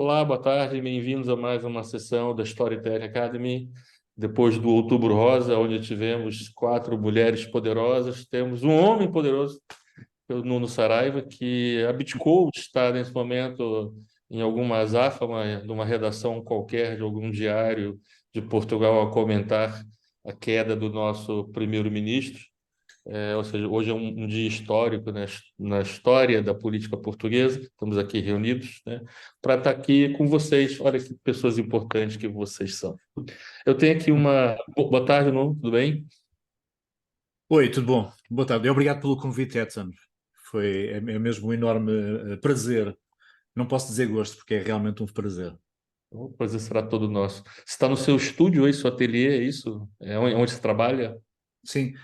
Olá, boa tarde, bem-vindos a mais uma sessão da Storytech Academy. Depois do Outubro Rosa, onde tivemos quatro mulheres poderosas, temos um homem poderoso, o Nuno Saraiva, que abdicou de estar nesse momento em alguma azáfama, numa redação qualquer de algum diário de Portugal, a comentar a queda do nosso primeiro-ministro. Ou seja, hoje é um dia histórico, né, na história da política portuguesa. Estamos aqui reunidos, né, para estar aqui com vocês. Olha que pessoas importantes que vocês são. Eu tenho aqui uma. Boa tarde, Nuno, tudo bem? Oi, tudo bom? Boa tarde. E obrigado pelo convite, Edson. É mesmo um enorme prazer. Não posso dizer gosto, porque é realmente um prazer. O prazer será todo nosso. Você está no seu estúdio, aí, seu ateliê, é isso? É onde você trabalha? Sim,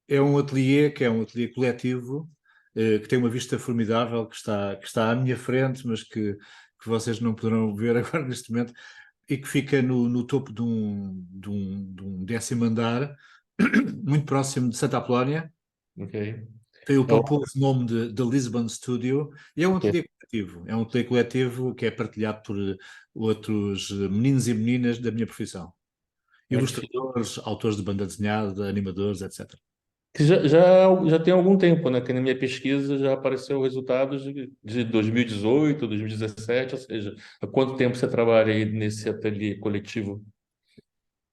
é um ateliê que é um ateliê coletivo, que tem uma vista formidável, que está à minha frente, mas que vocês não poderão ver agora neste momento, e que fica no topo de um décimo andar, muito próximo de Santa Apolónia. Ok. Tem o É o- pomposo nome de Lisbon Studio e é um ok. ateliê coletivo. É um ateliê coletivo que é partilhado por outros meninos e meninas da minha profissão. É que Ilustradores, autores de banda desenhada, animadores, etc. já tem algum tempo, né? Que na minha pesquisa já apareceu resultados de 2018, 2017, ou seja, há quanto tempo você trabalha aí nesse ateliê coletivo?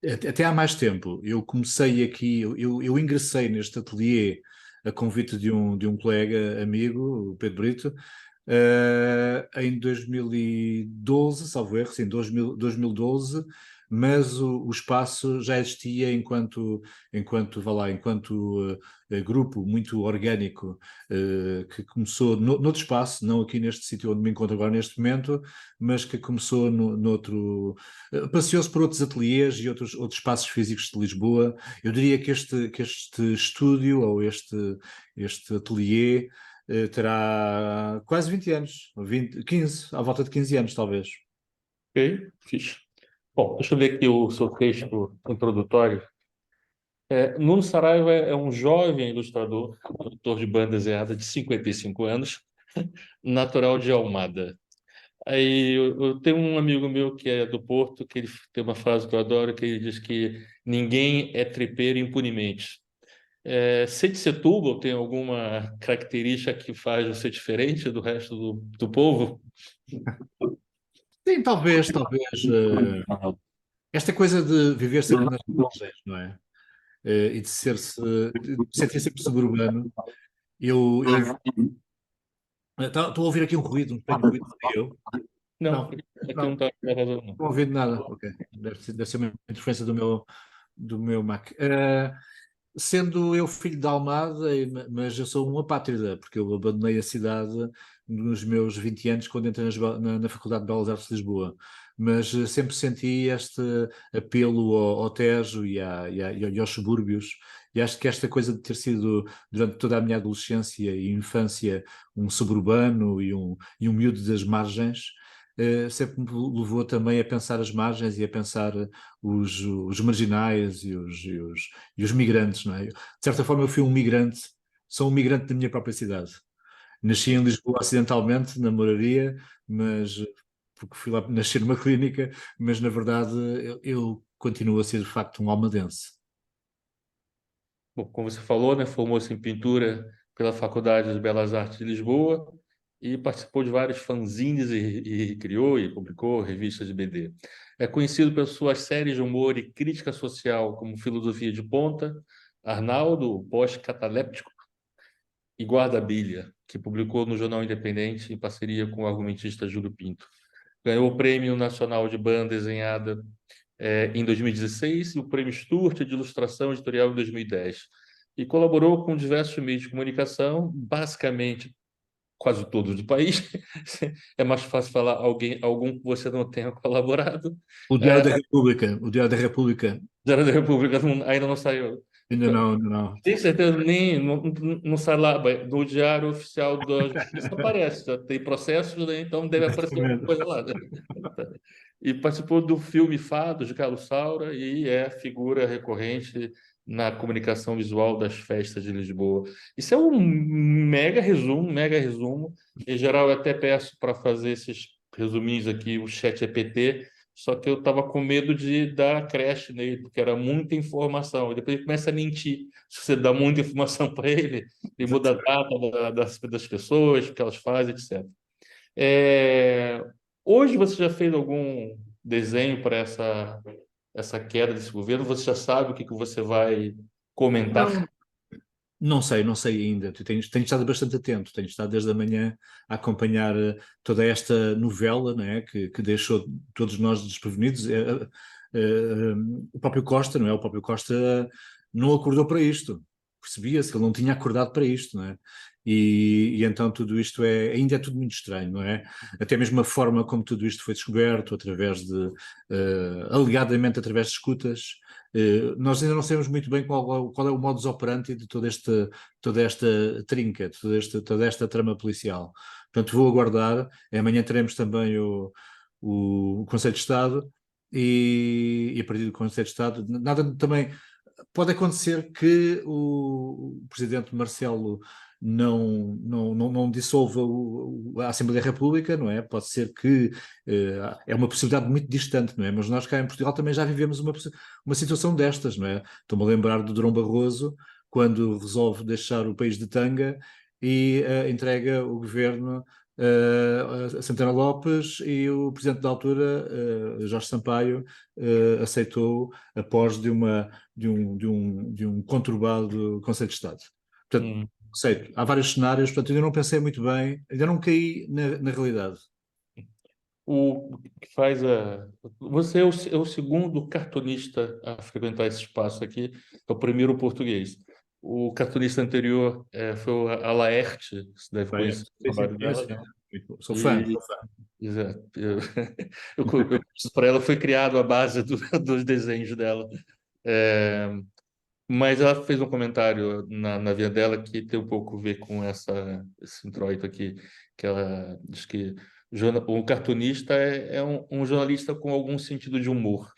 Até há mais tempo. Eu comecei aqui, eu ingressei neste ateliê a convite de um colega amigo, o Pedro Brito, em 2012, salvo erro, sim, 2012, mas o espaço já existia enquanto grupo muito orgânico, que começou noutro espaço, não aqui neste sítio onde me encontro agora neste momento, mas que começou noutro, passeou-se por outros ateliês e outros espaços físicos de Lisboa. Eu diria que este estúdio ou este ateliê terá quase 20 anos, 20, 15, à volta de 15 anos, talvez. Ok, fixe. Bom, deixa eu ver aqui o seu texto introdutório. Nuno Saraiva é um jovem ilustrador, autor de banda desenhada de 55 anos, natural de Almada. Aí eu tenho um amigo meu que é do Porto, que ele tem uma frase que eu adoro, que ele diz que ninguém é tripeiro impunemente. Ser de Setúbal tem alguma característica que faz você diferente do resto do povo? Sim, talvez. Esta coisa de viver sempre nas margens, não é? E de sentir sempre suburbano. Eu estou a ouvir aqui um ruído, um pequeno ruído, sei eu. Não, Não, aqui não não, está gravando, não. não ouvi nada. Ok, deve ser uma interferência do meu Mac. Sendo eu filho de Almada, mas eu sou um apátrida, porque eu abandonei a cidade nos meus 20 anos, quando entrei na Faculdade de Belas Artes de Lisboa. Mas sempre senti este apelo ao Tejo e aos subúrbios, e acho que esta coisa de ter sido, durante toda a minha adolescência e infância, um suburbano e um miúdo das margens, sempre me levou também a pensar as margens e a pensar os marginais e os migrantes, não é? De certa forma, eu fui um migrante, sou um migrante da minha própria cidade. Nasci em Lisboa acidentalmente, na moraria, mas porque fui lá nascer numa clínica, mas na verdade eu continuo a ser de facto um almadense. Bom, como você falou, né, formou-se em pintura pela Faculdade de Belas Artes de Lisboa e participou de vários fanzines e criou e publicou revistas de BD. É conhecido pelas suas séries de humor e crítica social, como Filosofia de Ponta, Arnaldo, o Pós-Cataléptico e Guarda-Bilha, que publicou no Jornal Independente em parceria com o argumentista Júlio Pinto. Ganhou o Prêmio Nacional de Banda Desenhada em 2016 e o Prêmio Sturt de Ilustração Editorial em 2010. E colaborou com diversos meios de comunicação, basicamente quase todos do país. É mais fácil falar algum que você não tenha colaborado. O Diário da República, o Diário da República, Diário da República ainda não saiu. ainda não. Tem certeza, nem não sai lá, no Diário Oficial da Justiça aparece, já tem processos, né? Então deve aparecer alguma Exatamente. coisa lá, né? E participou do filme Fados de Carlos Saura e é figura recorrente na comunicação visual das festas de Lisboa. Isso é um mega resumo, mega resumo. Em geral, eu até peço para fazer esses resumindo aqui, o chat GPT, só que eu estava com medo de dar crash nele, porque era muita informação. E depois ele começa a mentir. Se você dá muita informação para ele, ele muda a Exatamente. data das pessoas, o que elas fazem, etc. É, hoje você já fez algum desenho para essa queda desse governo? Você já sabe o que que você vai Não, comentar? não sei ainda. Tenho estado bastante atento, tenho estado desde a manhã a acompanhar toda esta novela, não é, que deixou todos nós desprevenidos. O próprio Costa, não é? O próprio Costa não acordou para isto. Percebia-se que ele não tinha acordado para isto, não é? E então tudo isto ainda é tudo muito estranho, não é? Até mesmo a forma como tudo isto foi descoberto, alegadamente através de escutas. Nós ainda não sabemos muito bem qual é o modus operandi de toda esta trinca, toda esta trama policial. Portanto, vou aguardar. Amanhã teremos também o Conselho de Estado e a partir do Conselho de Estado, nada também. Pode acontecer que o presidente Marcelo não dissolva a Assembleia da República, não é? Pode ser que é uma possibilidade muito distante, não é? Mas nós cá em Portugal também já vivemos uma situação destas, não é? Estou-me a lembrar do Durão Barroso, quando resolve deixar o país de tanga e entrega o governo a Santana Lopes e o presidente da altura, Jorge Sampaio, aceitou após de um conturbado Conselho de Estado. Portanto, Hum. sei, há vários cenários, portanto, ainda não pensei muito bem, ainda não caí na realidade. O que faz a. Você é o segundo cartunista a frequentar esse espaço aqui, é o primeiro português. O cartunista anterior foi o Alaerte, você deve Bem, conhecer o sim, sim, trabalho conheço. dela, né? Sou fã, E, sou fã. exato, para ela foi criado a base dos desenhos dela. É, mas ela fez um comentário na vida dela que tem um pouco a ver com esse introito aqui, que ela diz que o cartunista é um jornalista com algum sentido de humor.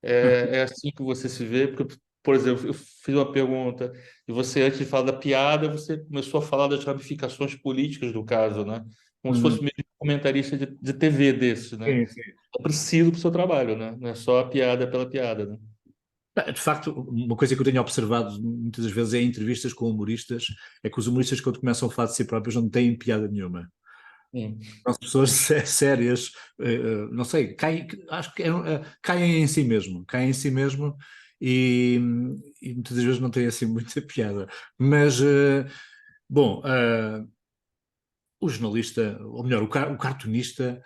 É assim que você se vê, porque, por exemplo, eu fiz uma pergunta e você, antes de falar da piada, você começou a falar das ramificações políticas do caso, né? Como se fosse Uhum. meio que um comentarista de TV desse, né? Sim, sim. É preciso para o seu trabalho, né? Não é só a piada pela piada, né? De facto, uma coisa que eu tenho observado muitas das vezes é em entrevistas com humoristas, é que os humoristas, quando começam a falar de si próprios, não têm piada nenhuma. Hum. São pessoas sérias, não sei, acho que caem em si mesmo, caem em si mesmo e, e muitas das vezes não têm assim muita piada. Mas, bom, o jornalista, ou melhor, o cartunista,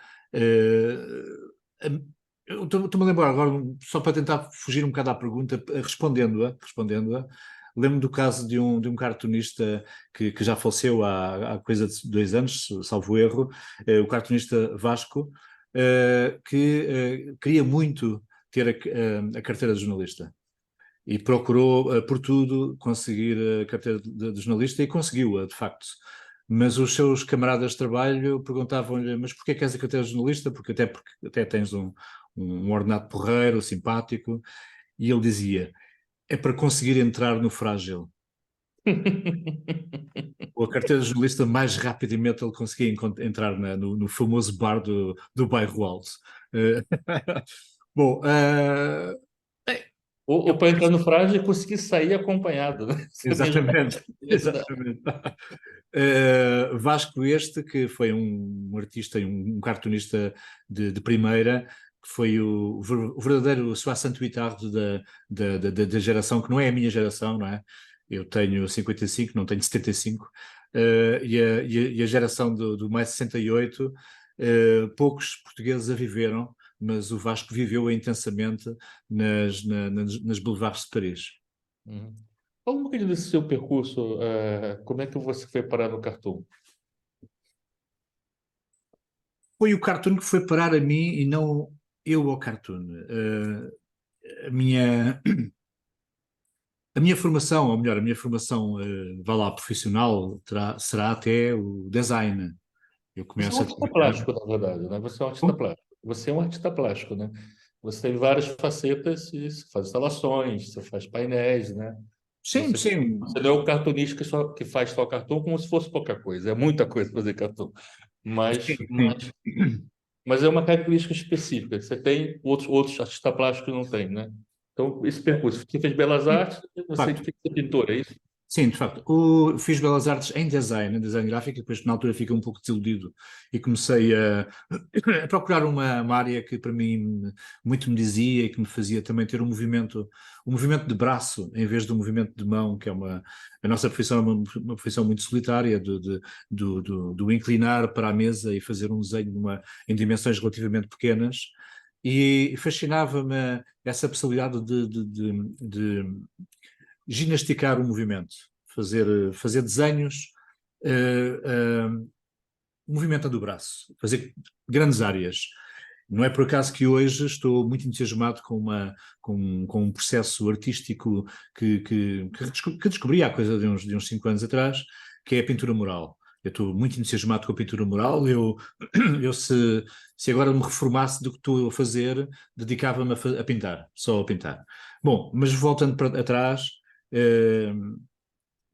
eu estou-me a lembrar agora, só para tentar fugir um bocado à pergunta, respondendo-a, lembro-me do caso de um cartunista que já faleceu há coisa de 2 anos, salvo erro, o cartunista Vasco, que queria muito ter a carteira de jornalista e procurou por tudo conseguir a carteira de jornalista e conseguiu-a, de facto. Mas os seus camaradas de trabalho perguntavam-lhe: mas porquê queres a carteira de jornalista? Porque até tens um ordenado porreiro, simpático. E ele dizia: é para conseguir entrar no frágil. Com a carteira de jornalista, mais rapidamente ele conseguia entrar no famoso bar do bairro Alto. Eh, Bom, Ou eu para entrar no frágil e conseguir sair acompanhado, né? Isso é mesmo. exatamente, exatamente. Vasco este, que foi um artista e um cartunista de primeira, que foi o verdadeiro Sois Santo Itardo da geração, que não é a minha geração, não é? Eu tenho 55, não tenho 75, e a geração do mais 68, poucos portugueses a viveram, mas o Vasco viveu intensamente nas boulevards de Paris. Uhum. Fala um pouquinho desse seu percurso, como é que você foi parar no Cartoon? Foi o cartoon que foi parar a mim e não eu ao cartoon. A minha, a minha formação, ou melhor, a minha formação, vá lá, profissional, será até o design. Eu Você é um começo a artista trabalhar. plástico, na verdade, né? Você é um artista Como? plástico. Você é um artista plástico, né? Você tem várias facetas, e você faz instalações, você faz painéis, né? Sim, Você, sim. você não é o cartunista que faz só cartoon como se fosse pouca coisa. É muita coisa fazer cartoon. Sim, Mas sim. mas é uma característica específica. Você tem outros artistas plásticos não têm, né? Então, esse percurso. Você fez Belas Sim, de Artes, você facto. quer ser pintor, é isso? Sim, de facto. Fiz Belas Artes em design gráfico, e depois na altura fiquei um pouco desiludido e comecei a procurar uma área que para mim muito me dizia e que me fazia também ter um movimento de braço em vez de um movimento de mão, que é a nossa profissão é uma profissão muito solitária, do inclinar para a mesa e fazer um desenho em dimensões relativamente pequenas. E fascinava-me essa possibilidade de ginasticar o movimento, fazer desenhos, eh, eh, movimentando o braço, fazer grandes áreas. Não é por acaso que hoje estou muito entusiasmado com um processo artístico que descobri há coisa de uns 5 anos atrás, que é a pintura mural. Eu estou muito entusiasmado com a pintura mural. Eu se agora me reformasse do que estou a fazer, dedicava-me a pintar, só a pintar. Bom, mas voltando para atrás, eh,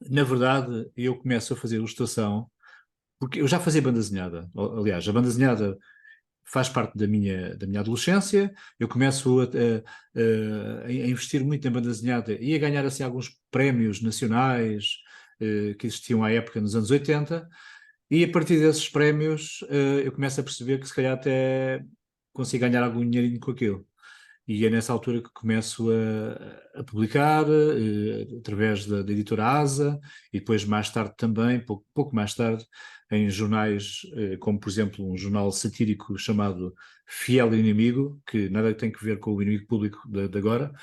na verdade, eu começo a fazer ilustração, porque eu já fazia banda desenhada. Aliás, a banda desenhada faz parte da minha adolescência. Eu começo a investir muito em banda desenhada e a ganhar assim alguns prémios nacionais que existiam à época nos anos 80. E a partir desses prémios, eu começo a perceber que se calhar até consigo ganhar algum dinheirinho com aquilo. E é nessa altura que começo a publicar, através da editora ASA, e depois mais tarde também, pouco mais tarde, em jornais, como por exemplo um jornal satírico chamado Fiel Inimigo, que nada tem que ver com o inimigo público de agora.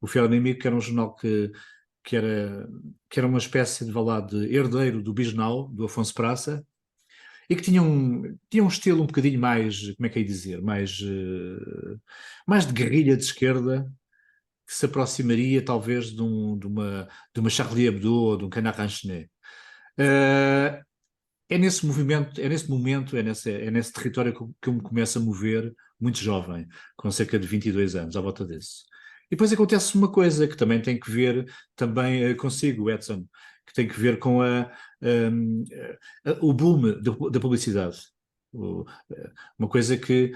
O Fiel Inimigo, que era um jornal que era, que era uma espécie de, vá lá, de herdeiro do Bisnal, do Afonso Praça, e que tinha um estilo um bocadinho mais, como é que é dizer, mais de guerrilha de esquerda, que se aproximaria talvez de uma Charlie Hebdo ou de um Canard Enchaîné. Uh, é nesse momento, é nesse território que eu me começo a mover, muito jovem, com cerca de 22 anos, à volta desse. E depois acontece uma coisa que também tem que ver também consigo, Edson, que tem que ver com o boom da publicidade. O- uma coisa que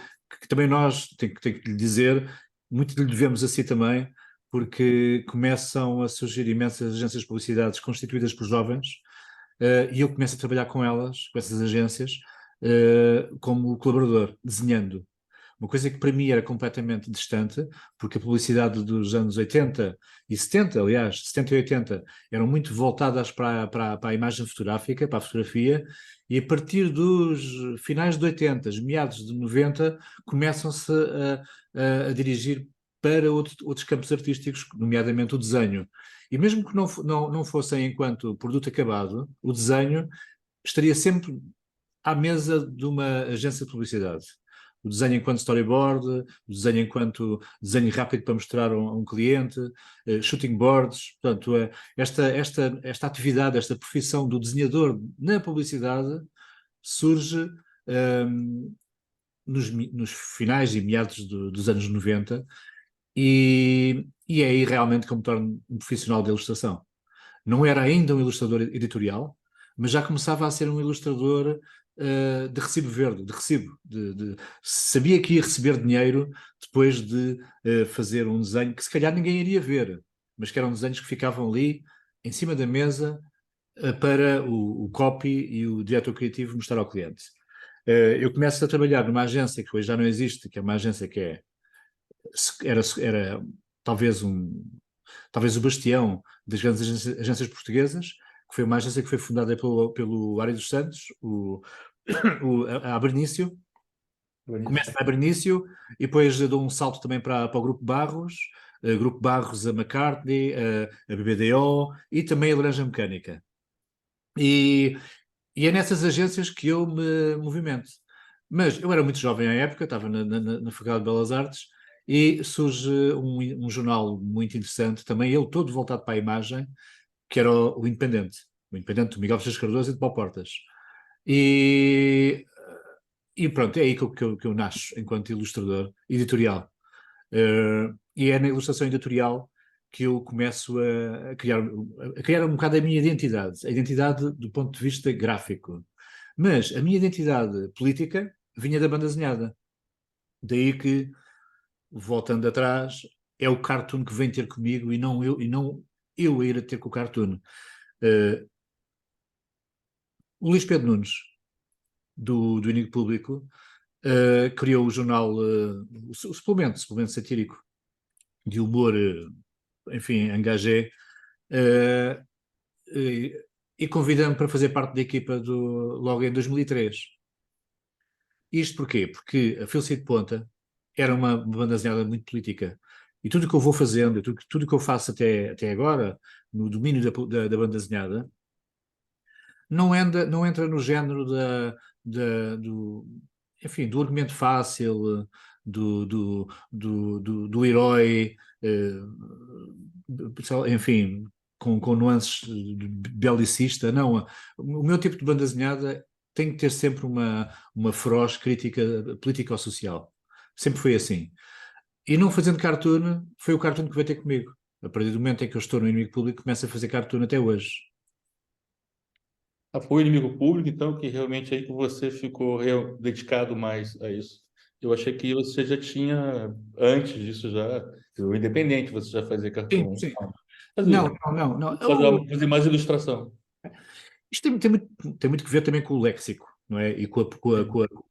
também nós, tem que lhe dizer, muito lhe devemos a si também, porque começam a surgir imensas agências de publicidade constituídas por jovens, e eu começo a trabalhar com elas, com essas agências, como colaborador, desenhando. Uma coisa que para mim era completamente distante, porque a publicidade dos anos 80 e 70, aliás, 70 e 80, eram muito voltadas para a imagem fotográfica, para a fotografia, e a partir dos finais de 80, meados de 90, começam-se a dirigir para outros campos artísticos, nomeadamente o desenho. E mesmo que não fossem enquanto produto acabado, o desenho estaria sempre à mesa de uma agência de publicidade. O desenho enquanto storyboard, o desenho enquanto desenho rápido para mostrar a um cliente, shooting boards. Portanto, esta atividade, esta profissão do desenhador na publicidade surge nos finais e meados dos anos 90, e é aí realmente que eu me torno um profissional de ilustração. Não era ainda um ilustrador editorial, mas já começava a ser um ilustrador de recibo verde, de recibo. Sabia que ia receber dinheiro depois de fazer um desenho que se calhar ninguém iria ver, mas que eram desenhos que ficavam ali em cima da mesa para o copy e o diretor criativo mostrar ao cliente. Eu começo a trabalhar numa agência que hoje já não existe, que é uma agência que era talvez talvez o bastião das grandes agências portuguesas, que foi uma agência que foi fundada pelo Ari dos Santos, a Abernício. Começo na Abernício e depois dou um salto também para o Grupo Barros, Grupo Barros, a McCartney, a BBDO e também a Laranja Mecânica. E, e é nessas agências que eu me movimento. Mas eu era muito jovem à época, estava na Faculdade de Belas Artes, e surge um jornal muito interessante, também ele todo voltado para a imagem, que era o Independente. O Independente do Miguel Francisco Cardoso e de Paulo Portas. E, e pronto, é aí que eu nasço enquanto ilustrador editorial. E é na ilustração editorial que eu começo a criar um bocado a minha identidade, a identidade do ponto de vista gráfico. Mas a minha identidade política vinha da banda desenhada. Daí que, voltando atrás, é o cartoon que vem ter comigo e não eu a ir a ter com o cartoon. Uh, o Luís Pedro Nunes, do Inimigo Público, criou o jornal, o suplemento satírico de humor, enfim, engagé, uh, e convidou-me para fazer parte da equipa logo em 2003. Isto porquê? Porque a Filce de Ponta era uma banda desenhada muito política. E tudo o que eu vou fazendo, tudo o que eu faço até agora, no domínio da banda desenhada, não entra no género enfim, do argumento fácil, do herói, enfim, com nuances de belicista. Não, o meu tipo de banda desenhada tem que ter sempre uma feroz crítica político-social. Sempre foi assim. E não fazendo cartoon, foi o cartoon que veio ter comigo. A partir do momento em que eu estou no Inimigo Público, começo a fazer cartoon até hoje. Foi o inimigo público, então, que realmente aí que você ficou dedicado mais a isso. Eu achei que você já tinha, antes disso já, o independente, você já fazia Sim, cartão. sim. Não, Fazia. não, não, não. Fazer mais ilustração. Isto tem muito que ver também com o léxico, não é? E com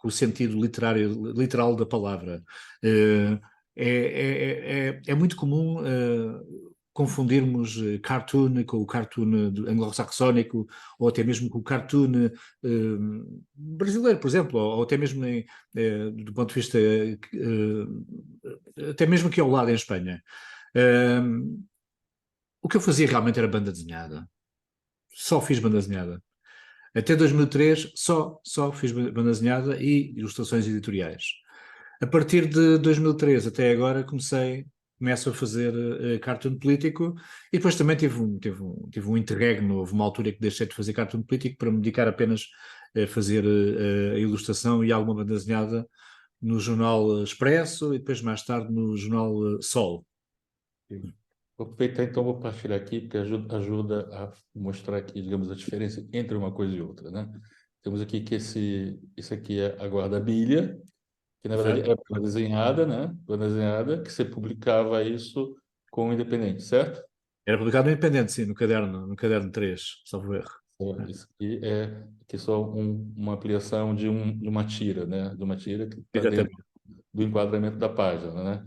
o sentido literal da palavra. É muito comum confundirmos cartoon com o cartoon anglo-saxónico, ou até mesmo com o cartoon brasileiro, por exemplo, ou até mesmo do ponto de vista, até mesmo aqui ao lado em Espanha. Eh, o que eu fazia realmente era banda desenhada. Só fiz banda desenhada. Até 2003 só fiz banda desenhada e ilustrações editoriais. A partir de 2003 até agora começo a fazer cartoon político, e depois também tive um interregno. Houve uma altura que deixei de fazer cartoon político para me dedicar apenas a fazer a ilustração e alguma banda desenhada no jornal Expresso, e depois mais tarde no jornal Sol. Vou aproveitar então, vou partilhar aqui, porque ajuda a mostrar aqui, digamos, a diferença entre uma coisa e outra, né? Temos aqui que esse aqui é a guarda-bilha, que na verdade Certo? é banda desenhada, né? Banda desenhada, que você publicava isso com o Independente, certo? Era publicado no Independente, sim, no caderno 3, salvo erro. Isso aqui é só uma ampliação de uma tira, né? De uma tira que está dentro Exatamente. do enquadramento da página, né?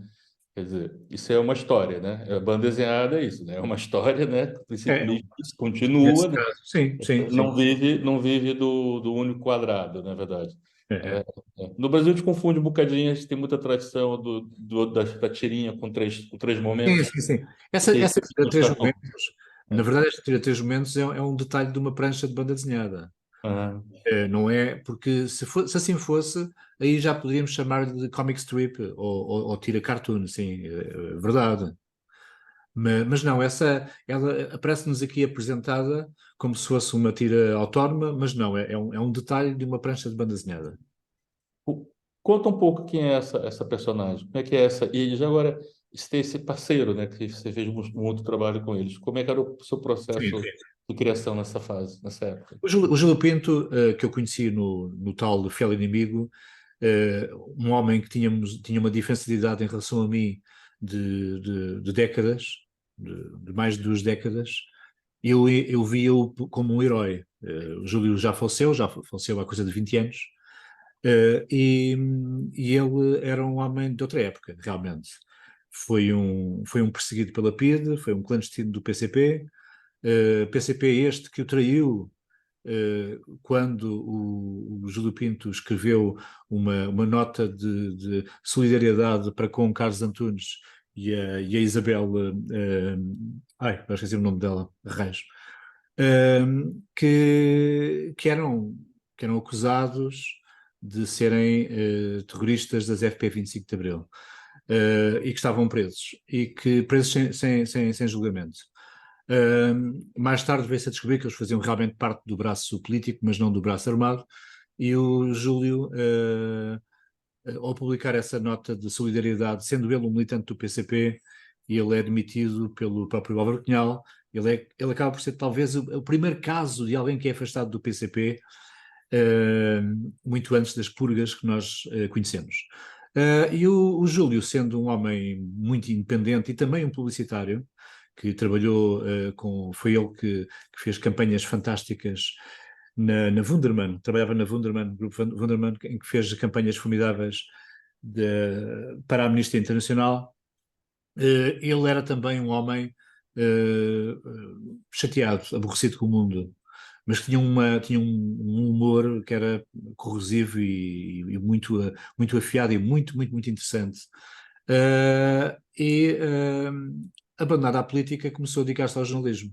Quer dizer, isso é uma história, né? A banda desenhada é isso, né? É uma história, né? É, Isso nesse continua, né? caso, sim, sim, sim. Não vive do único quadrado, na verdade. É, É, é. No Brasil, a gente confunde um bocadinho, a gente tem muita tradição da tirinha com três Sim, momentos. sim, sim. E tem Essa tira os três cartões. momentos, na É. verdade, esta tira três momentos é um detalhe de uma prancha de banda desenhada. Ah, Não é? Porque se assim fosse, aí já poderíamos chamar de comic strip ou tira cartoon, sim, é verdade. Mas não, ela aparece-nos aqui apresentada como se fosse uma tira autónoma, mas não, é um detalhe de uma prancha de banda desenhada. Conta um pouco quem é essa personagem. Como é que é essa? E já agora, você tem esse parceiro, né? Que você fez um outro trabalho com eles. Como é que era o seu Sim, processo sim. de criação nessa fase, nessa época? O Júlio Pinto, que eu conheci no tal Fiel Inimigo, um homem que tinha uma diferença de idade em relação a mim de décadas, de mais de 2 décadas. Eu via-o como um herói. O Júlio já faleceu há coisa de 20 anos, e ele era um homem de outra época, realmente. Foi um perseguido pela PIDE, foi um clandestino do PCP, PCP este que o traiu quando o Júlio Pinto escreveu uma nota de solidariedade para com Carlos Antunes e a Isabel, ai, eu esqueci o nome dela, Reis, que eram acusados de serem terroristas das FP 25 de Abril, e que estavam presos, e que presos sem julgamento. Mais tarde veio-se a descobrir que eles faziam realmente parte do braço político, mas não do braço armado, e o Júlio, ao publicar essa nota de solidariedade, sendo ele um militante do PCP, e ele é demitido pelo próprio Álvaro Cunhal. Ele acaba por ser talvez o primeiro caso de alguém que é afastado do PCP, muito antes das purgas que nós conhecemos. E o Júlio, sendo um homem muito independente e também um publicitário, que trabalhou foi ele que fez campanhas fantásticas na Wunderman, trabalhava na Wunderman, Grupo Wunderman, em que fez campanhas formidáveis para a Amnistia Internacional. Ele era também um homem chateado, aborrecido com o mundo, mas que tinha um humor que era corrosivo e muito, muito afiado e muito, muito, muito interessante. Abandonado a política, começou a dedicar-se ao jornalismo.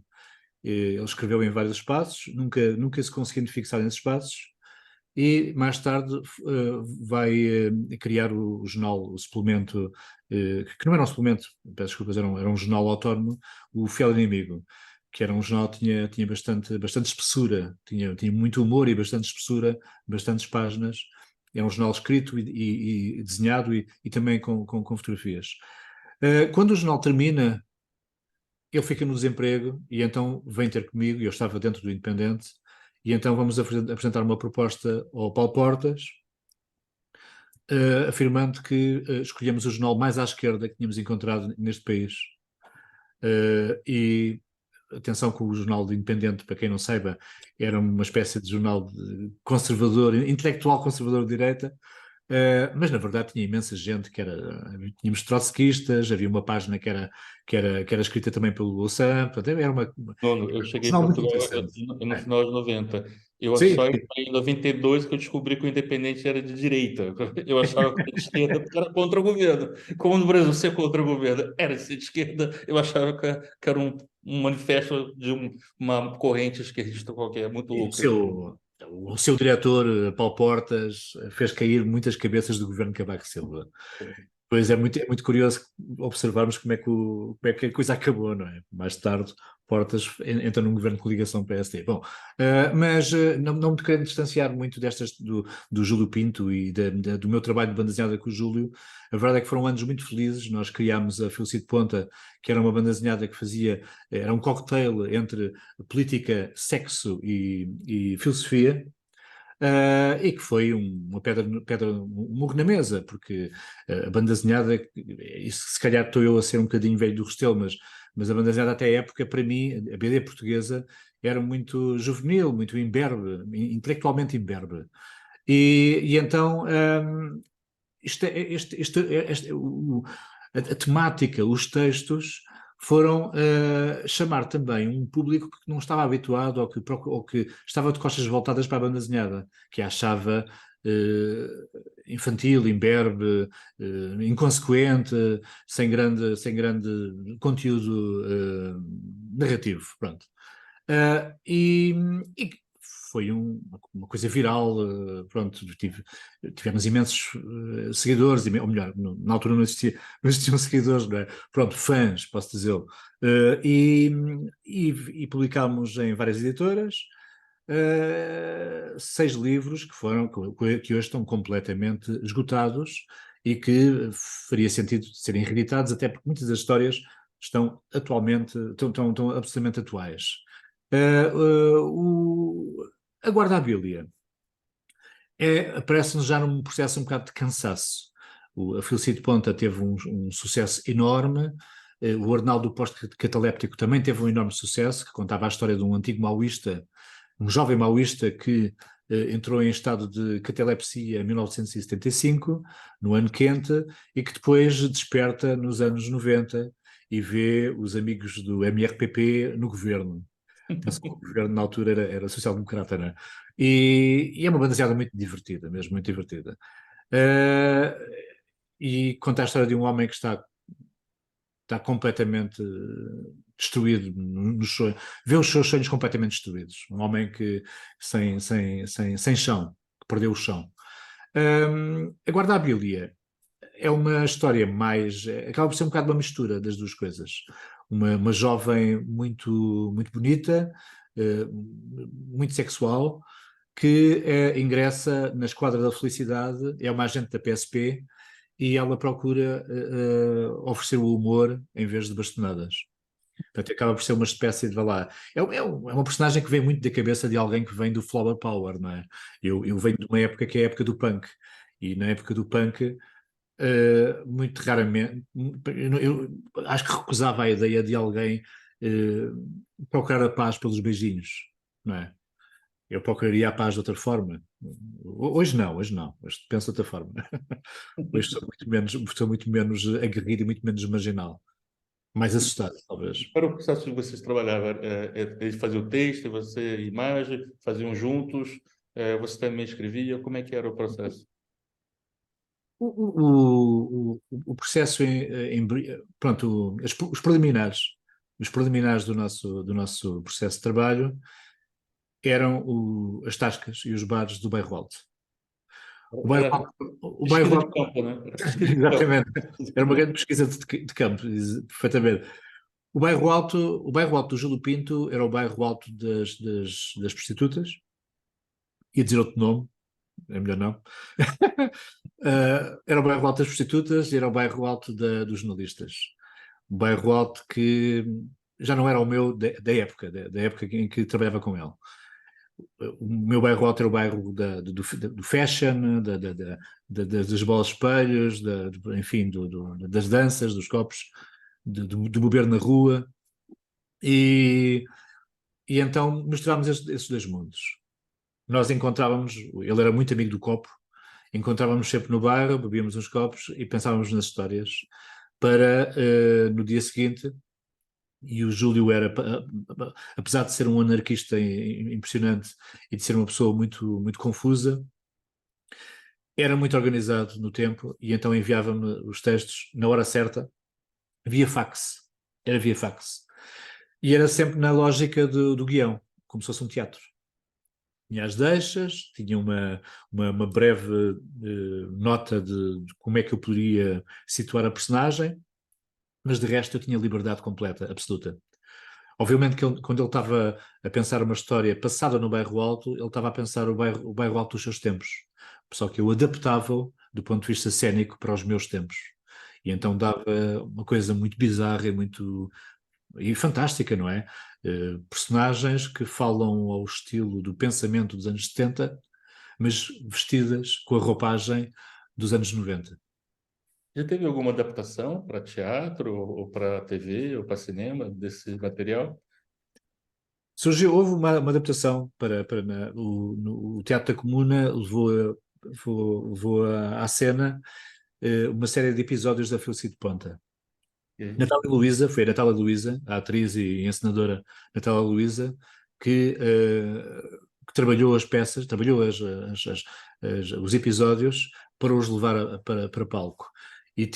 Ele escreveu em vários espaços, nunca se conseguindo fixar nesses espaços, e mais tarde vai criar o jornal, o suplemento, que não era um suplemento, peço desculpas, era um jornal autónomo, o Fiel Inimigo, que era um jornal que tinha bastante espessura, tinha muito humor e bastante espessura, bastantes páginas. É um jornal escrito e desenhado e também com fotografias. Quando o jornal termina, ele fica no desemprego e então vem ter comigo, e eu estava dentro do Independente, e então vamos apresentar uma proposta ao Paulo Portas, afirmando que escolhemos o jornal mais à esquerda que tínhamos encontrado neste país. E atenção que o jornal de Independente, para quem não saiba, era uma espécie de jornal conservador, intelectual conservador de direita, mas na verdade tinha imensa gente tínhamos trotskistas, havia uma página que era escrita também pelo Louçã, portanto era Nono, eu um cheguei em jornal muito Portugal interessante. no É. final de 90. Eu Sim, só em 92 que eu descobri que o Independente era de direita. Eu achava que era de esquerda porque era contra o governo. Como no Brasil ser contra o governo era de ser de esquerda, eu achava que era um manifesto de uma corrente esquerdista qualquer, muito e louca. o seu diretor, Paulo Portas, fez cair muitas cabeças do governo Cavaco Silva. Pois é muito curioso observarmos como é que a coisa acabou, não é? Mais tarde, Portas entra num governo de coligação PSD. Bom, mas não me querendo distanciar muito do Júlio Pinto e do meu trabalho de banda desenhada com o Júlio, a verdade é que foram anos muito felizes. Nós criámos a Felicidade Ponta, que era uma banda desenhada que era um cocktail entre política, sexo e filosofia. E que foi uma um murro na mesa, porque a banda desenhada, isso se calhar estou eu a ser um bocadinho velho do Restelo, mas a banda desenhada até a época, para mim, a BD portuguesa, era muito juvenil, muito imberbe, intelectualmente imberbe. E então, a temática, os textos foram chamar também um público que não estava habituado ou que estava de costas voltadas para a banda desenhada, que a achava infantil, imberbe, inconsequente, sem grande conteúdo narrativo. Pronto. E foi uma coisa viral, pronto, tivemos imensos seguidores, ou melhor, na altura não existiam seguidores, não é? Pronto, fãs, posso dizê-lo. E publicámos em várias editoras 6 livros que hoje estão completamente esgotados e que faria sentido serem reeditados, até porque muitas das histórias estão absolutamente atuais. Uh, uh, o- a guardabilia aparece-nos já num processo um bocado de cansaço. A Felicite Ponta teve um sucesso enorme, o Arnaldo Pós-Cataléptico também teve um enorme sucesso, que contava a história de um antigo maoísta, um jovem maoísta que entrou em estado de catalepsia em 1975, no ano quente, e que depois desperta nos anos 90 e vê os amigos do MRPP no governo. Penso que o governo na altura era social-democrata, né? E é uma banda desenhada muito divertida, mesmo muito divertida. Uh, e conta a história de um homem que está completamente destruído nos sonhos, vê os seus sonhos completamente destruídos. Um homem que sem chão, que perdeu o chão. A Guardabilia é uma história acaba por ser um bocado uma mistura das duas coisas. Uma jovem muito bonita, muito sexual, que ingressa na Esquadra da Felicidade, é uma agente da PSP, e ela procura oferecer o humor em vez de bastonadas. Portanto, acaba por ser uma espécie de, vá lá, é uma personagem que vem muito da cabeça de alguém que vem do Flower Power, não é? Eu venho de uma época que é a época do punk, e na época do punk muito raramente. Eu acho que recusava a ideia de alguém procurar a paz pelos beijinhos, não é? Eu procuraria a paz de outra forma. Hoje não, hoje não. Hoje penso de outra forma. Hoje sou muito menos aguerrido e muito menos marginal. Mais assustado, talvez. Para o processo que vocês trabalhavam, eles faziam o texto, você imagem, faziam juntos, você também escrevia, como é que era o processo? O processo pronto, os preliminares do nosso processo de trabalho eram as tascas e os bares do bairro Alto. O bairro Era Alto, o bairro pesquisa de Alto, campo, né? Era pesquisa de campo. exatamente, era uma grande pesquisa de campo, perfeitamente. O bairro Alto do Gelo Pinto era o bairro alto das prostitutas, ia dizer outro nome, é melhor não. Era o bairro alto das prostitutas e era o bairro alto dos jornalistas. Um bairro alto que já não era o meu da época, da época em que trabalhava com ele. O meu bairro alto era o bairro do fashion, das bolas de espelhos, enfim, das danças, dos copos, do beber na rua. E, e então misturámos esses dois mundos. Nós encontrávamos, ele era muito amigo do copo, encontrávamos sempre no bairro, bebíamos uns copos e pensávamos nas histórias para no dia seguinte. E o Júlio era, apesar de ser um anarquista impressionante e de ser uma pessoa muito, muito confusa, era muito organizado no tempo e então enviava-me os textos na hora certa, via fax. Era via fax. E era sempre na lógica do guião, como se fosse um teatro. Tinha as deixas, tinha uma breve nota de como é que eu poderia situar a personagem, mas de resto eu tinha liberdade completa, absoluta. Obviamente que quando ele estava a pensar uma história passada no bairro Alto, ele estava a pensar o bairro Alto dos seus tempos. Só que eu adaptava-o do ponto de vista cénico para os meus tempos. E então dava uma coisa muito bizarra e fantástica, não é? Personagens que falam ao estilo do pensamento dos anos 70, mas vestidas com a roupagem dos anos 90. Já teve alguma adaptação para teatro, ou para TV, ou para cinema desse material? Houve uma adaptação o Teatro da Comuna levou à cena uma série de episódios da Felicidade de Ponta. E aí? Natália Luísa, foi a Natália Luísa, a atriz e encenadora Natália Luísa, que trabalhou as peças, trabalhou os episódios para os levar para palco. E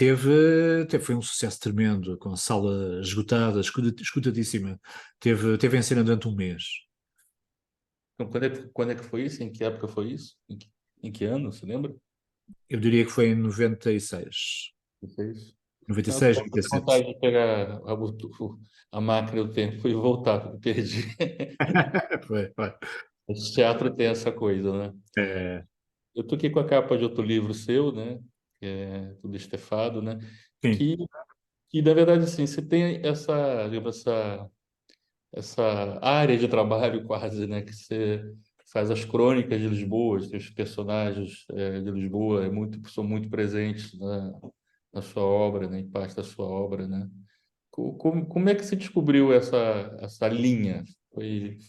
foi um sucesso tremendo, com sala esgotada, escutadíssima. Teve em cena durante um mês. Então, quando é que foi isso? Em que época foi isso? Em que ano, você lembra? Eu diria que foi em 96, Que foi isso? Não, 96, tô com muita 97. vontade de pegar a máquina do tempo e voltar, porque eu perdi. Foi. Esse teatro tem essa coisa, né? É, Eu tô aqui com a capa de outro livro seu, né? Que é tudo estefado, né? sim. Que, que na verdade, assim, você tem digamos, essa área de trabalho quase, né? Que você faz as crônicas de Lisboa, os seus personagens de Lisboa são muito presentes na sua obra, né? Em parte da sua obra, né? Como é que você descobriu essa linha?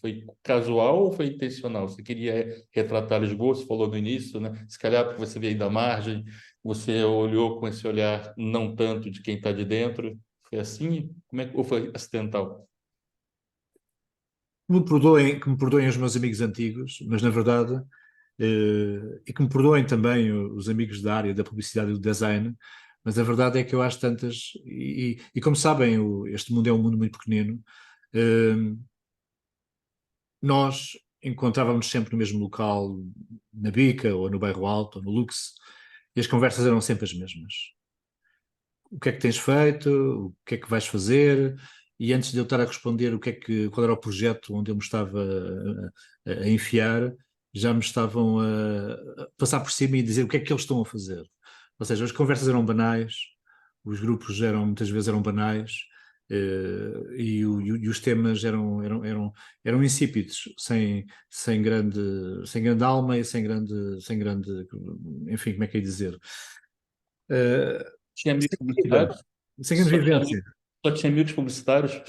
Foi casual ou foi intencional? Você queria retratar Lisboa, você falou no início, né? Se calhar porque você veio da margem, você olhou com esse olhar não tanto de quem está de dentro. Foi assim? Ou foi acidental? Que me perdoem os meus amigos antigos, mas na verdade, e que me perdoem também os amigos da área da publicidade e do design, mas a verdade é que eu acho tantas, e como sabem, este mundo é um mundo muito pequenino. eh, Nós encontrávamos sempre no mesmo local, na Bica, ou no Bairro Alto, ou no Lux, e as conversas eram sempre as mesmas. O que é que tens feito? O que é que vais fazer? E antes de eu estar a responder qual era o projeto onde eu me estava a enfiar, já me estavam a passar por cima e dizer o que é que eles estão a fazer. Ou seja, as conversas eram banais, os grupos muitas vezes eram banais, e os temas eram insípidos, sem grande alma e sem grande, enfim, como é que é dizer? Uh, Tinha amigos sem vida, publicitários? sem Só tinha, vivência. só tinha amigos publicitários?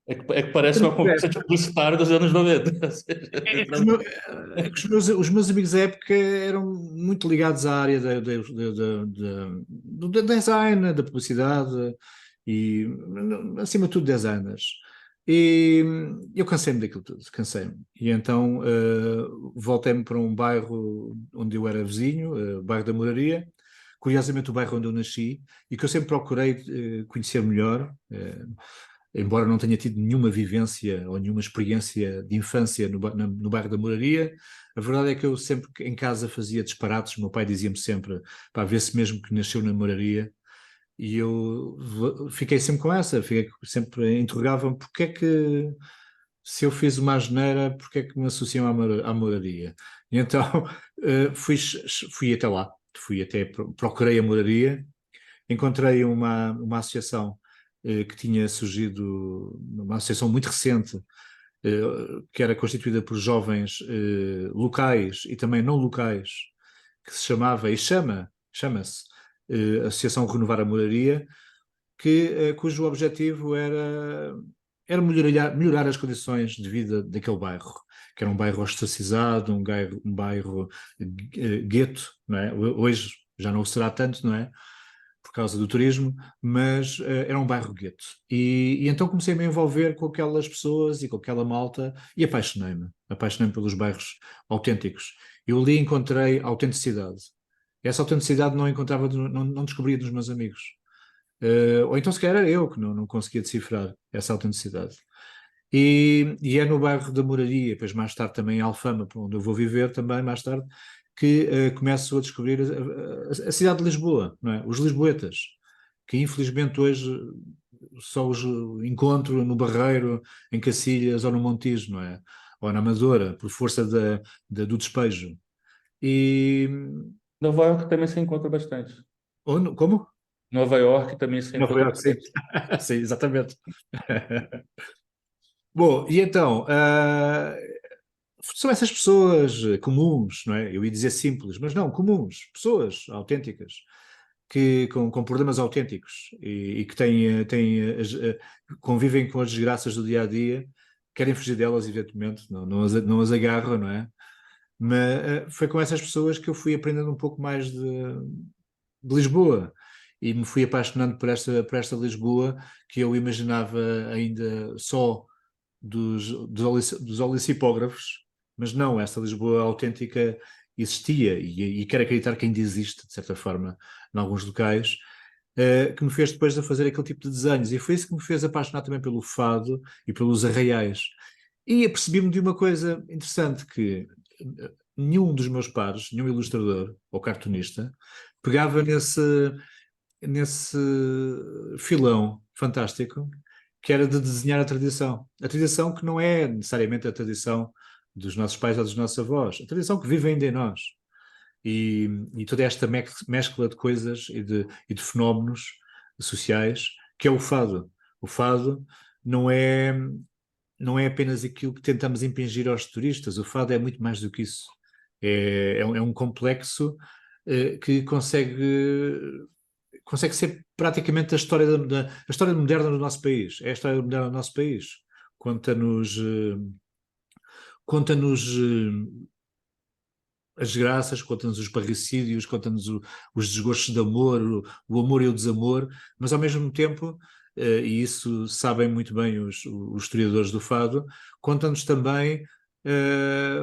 É que parece uma É, conversa de publicitário dos anos 90. Ou seja, é que literalmente. os meus amigos da época eram muito ligados à área do design, da publicidade e, acima de tudo, designers. E eu cansei-me daquilo tudo, cansei-me. E então voltei-me para um bairro onde eu era vizinho, o bairro da Moraria, curiosamente o bairro onde eu nasci, e que eu sempre procurei conhecer melhor. Embora não tenha tido nenhuma vivência ou nenhuma experiência de infância no bairro da Moraria, a verdade é que eu sempre em casa fazia disparates. O meu pai dizia-me sempre, para ver se mesmo que nasceu na Moraria, e eu fiquei sempre com essa, sempre interrogava-me porque é que, se eu fiz uma asneira, porque é que me associam à Moraria? E então fui até lá, procurei a Moraria, encontrei uma associação que tinha surgido, uma associação muito recente, eh, que era constituída por jovens locais e também não locais, que se chamava e chama-se Associação Renovar a Moraria, cujo objetivo era melhorar as condições de vida daquele bairro, que era um bairro ostracizado, um bairro gueto, não é? Hoje já não o será tanto, não é? Por causa do turismo, mas era um bairro gueto. E então comecei a me envolver com aquelas pessoas e com aquela malta e apaixonei-me pelos bairros autênticos. Eu ali encontrei autenticidade. Essa autenticidade não encontrava, não descobria dos meus amigos. Ou então sequer era eu que não conseguia decifrar essa autenticidade. E é no bairro da Moraria, depois mais tarde também em Alfama, para onde eu vou viver também mais tarde, que começo a descobrir a cidade de Lisboa, não é? Os lisboetas, que infelizmente hoje só os encontro no Barreiro, em Cacilhas ou no Montijo, não é? Ou na Amadora, por força do despejo. E Nova York também se encontra bastante. como? Nova York também se Nova encontra Iorque, sim. bastante. Sim, exatamente. Bom, e então, são essas pessoas comuns, não é? Eu ia dizer simples, mas não, comuns, pessoas autênticas, com problemas autênticos e que convivem com as desgraças do dia a dia, querem fugir delas, evidentemente, não as agarram, não é? Mas foi com essas pessoas que eu fui aprendendo um pouco mais de Lisboa e me fui apaixonando por esta Lisboa que eu imaginava ainda só dos olicipógrafos, mas não, essa Lisboa autêntica existia e quero acreditar que ainda existe, de certa forma, em alguns locais, que me fez depois a fazer aquele tipo de desenhos. E foi isso que me fez apaixonar também pelo fado e pelos arraiais. E apercebi-me de uma coisa interessante, que nenhum dos meus pares, nenhum ilustrador ou cartunista, pegava nesse filão fantástico que era de desenhar a tradição. A tradição que não é necessariamente a tradição dos nossos pais ou dos nossos avós, a tradição que vive ainda em nós. E toda esta mescla de coisas e de fenómenos sociais que é o fado. O fado não é, não é apenas aquilo que tentamos impingir aos turistas, o fado é muito mais do que isso. É um complexo que consegue ser praticamente a história moderna do nosso país. É a história moderna do nosso país. Conta-nos, conta-nos as graças, conta-nos os parricídios, conta-nos os desgostos de amor, o amor e o desamor, mas ao mesmo tempo, e isso sabem muito bem os historiadores do fado, conta-nos também eh,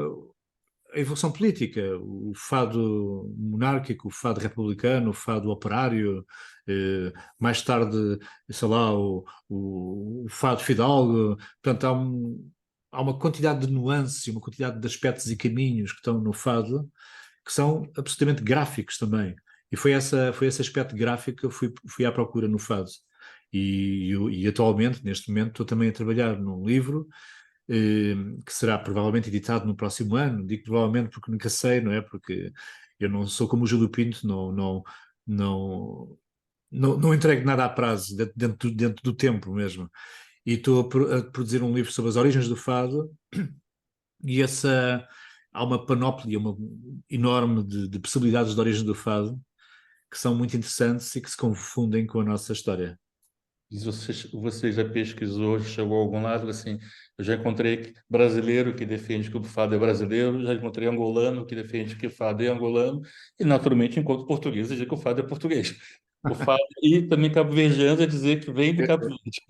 a evolução política, o fado monárquico, o fado republicano, o fado operário, mais tarde, sei lá, o fado fidalgo. Portanto, há uma quantidade de nuances e uma quantidade de aspectos e caminhos que estão no fado que são absolutamente gráficos também. E foi esse aspecto gráfico que eu fui à procura no fado. E atualmente, neste momento, estou também a trabalhar num livro que será provavelmente editado no próximo ano. Digo provavelmente porque nunca sei, não é? Porque eu não sou como o Júlio Pinto, não, não entrego nada a prazo, dentro do tempo mesmo. E estou a produzir um livro sobre as origens do fado e há uma panóplia enorme de possibilidades de origem do fado que são muito interessantes e que se confundem com a nossa história. E você já pesquisou, chegou a algum lado assim? Eu já encontrei brasileiro que defende que o fado é brasileiro, já encontrei angolano que defende que o fado é angolano, e naturalmente encontro português dizer que o fado é português. O fado, e também cabo-verdiano a dizer que vem de Cabo Verde.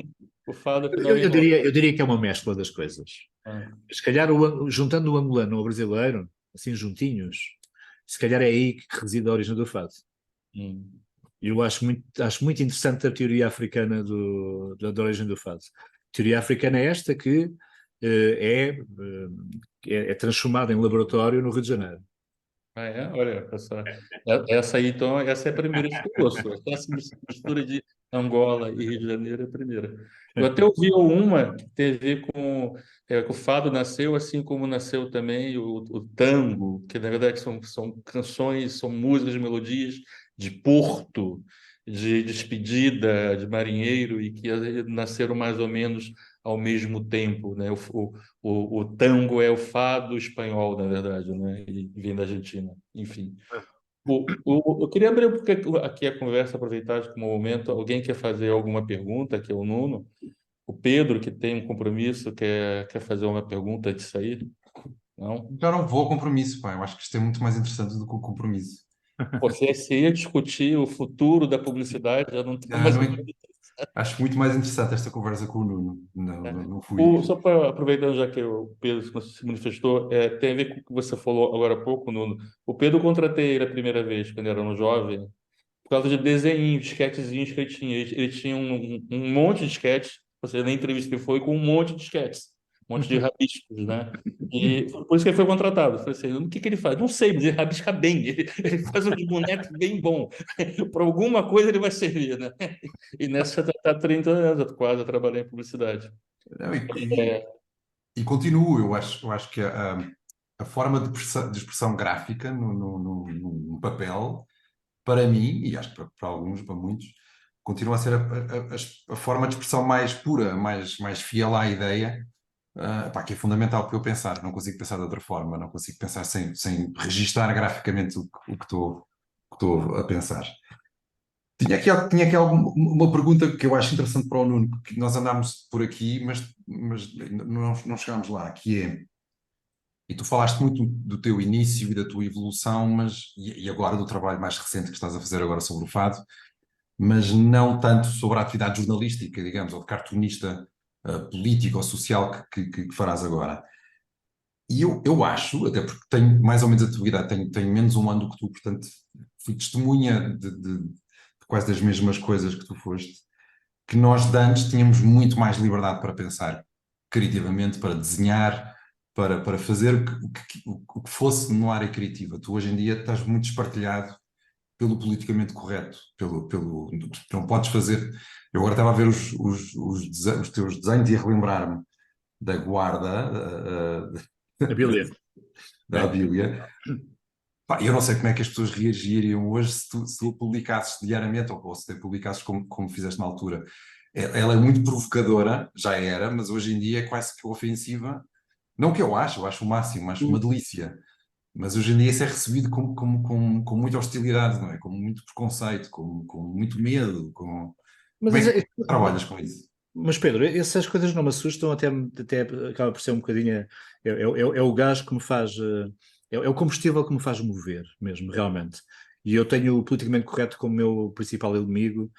O fado, afinal, Eu, vem eu de lá. diria, eu diria que é uma mescla das coisas. Ah, Se calhar, juntando o angolano ao brasileiro, assim juntinhos, se calhar é aí que reside a origem do fado. hum. E eu acho muito interessante a teoria africana da origem do fado. A teoria africana é esta que é transformada em laboratório no Rio de Janeiro. Ah, é? Olha, essa aí, então, essa é a primeira vez que eu ouço. Essa mistura de Angola e Rio de Janeiro é a primeira. Eu até ouvi uma que tem a ver que o fado nasceu assim como nasceu também o tango, que na verdade são canções, são músicas, melodias de porto, de despedida, de marinheiro, e que nasceram mais ou menos ao mesmo tempo, né? O tango é o fado espanhol, na verdade, né? E vem da Argentina, enfim. Eu queria abrir aqui a conversa, aproveitar como momento. Alguém quer fazer alguma pergunta, que é o Nuno? O Pedro, que tem um compromisso, quer fazer uma pergunta antes de sair? Não? Já não vou ao compromisso, pá. Eu acho que isto é muito mais interessante do que o compromisso. Você ia discutir o futuro da publicidade, já não está Ah, mais. não, acho muito mais interessante esta conversa com o Nuno. Não, não, não fui. Só para aproveitando, já que o Pedro se manifestou, tem a ver com o que você falou agora há pouco, Nuno. O Pedro, eu contratei ele a primeira vez, quando era um jovem, por causa de desenhinhos, esquetezinhos que ele tinha. Ele tinha um monte de esquetes, você na entrevista que foi, com um monte de esquetes, um monte de rabiscos, né? E foi por isso que ele foi contratado. Eu falei assim, o que que ele faz? Não sei, mas ele rabisca bem, ele faz uns bonecos bem bom. Para alguma coisa ele vai servir, né? E nessa já está 30 anos, quase, a trabalhar em publicidade. Não, É, e continuo. Eu acho que a forma de expressão gráfica no papel, para mim, e acho que para alguns, para muitos, continua a ser a forma de expressão mais pura, mais fiel à ideia, pá, que é fundamental para eu pensar. Não consigo pensar de outra forma, não consigo pensar sem registar graficamente o que estou a pensar. Tinha aqui uma pergunta que eu acho interessante para o Nuno, que nós andámos por aqui, mas não chegámos lá, que é, e tu falaste muito do teu início e da tua evolução, e agora do trabalho mais recente que estás a fazer agora sobre o fado, mas não tanto sobre a atividade jornalística, digamos, ou de cartunista político ou social que farás agora. E eu acho, até porque tenho mais ou menos a tua idade, tenho menos um ano do que tu, portanto fui testemunha de quase das mesmas coisas que tu foste, que nós de antes tínhamos muito mais liberdade para pensar criativamente, para desenhar, para fazer o que fosse no área criativa. Tu hoje em dia estás muito espartilhado pelo politicamente correto, não podes fazer. Eu agora estava a ver os teus desenhos e a relembrar-me da guarda, A Bíblia. da Bíblia. Pá, eu não sei como é que as pessoas reagiriam hoje se tu publicasses diariamente, ou se tu publicasses como fizeste na altura. Ela é muito provocadora, já era, mas hoje em dia é quase que ofensiva. Não que eu acho o máximo, acho uma delícia. Mas hoje em dia isso é recebido com muita hostilidade, não é? Com muito preconceito, com muito medo. Mas, Como é que trabalhas com isso? mas Pedro, essas coisas não me assustam, até acaba por ser um bocadinho. É o gás que me faz. É o combustível que me faz mover, mesmo, realmente. E eu tenho o politicamente correto como meu principal inimigo,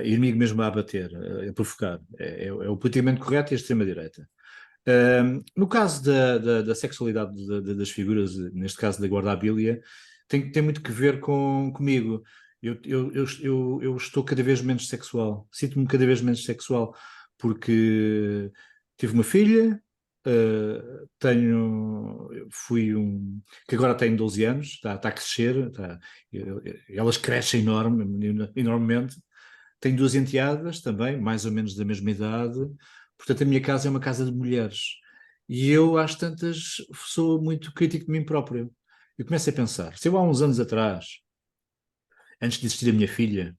inimigo mesmo a abater, a provocar. É o politicamente correto e a extrema-direita. No caso da sexualidade das figuras, neste caso da guarda-bíblia, tem muito que ver comigo. Eu estou cada vez menos sexual, sinto-me cada vez menos sexual, porque tive uma filha, fui que agora tem 12 anos, está a crescer, elas crescem enormemente. Tenho duas enteadas também, mais ou menos da mesma idade. Portanto, a minha casa é uma casa de mulheres. E eu, às tantas, sou muito crítico de mim próprio. Eu começo a pensar, se eu há uns anos atrás, antes de existir a minha filha,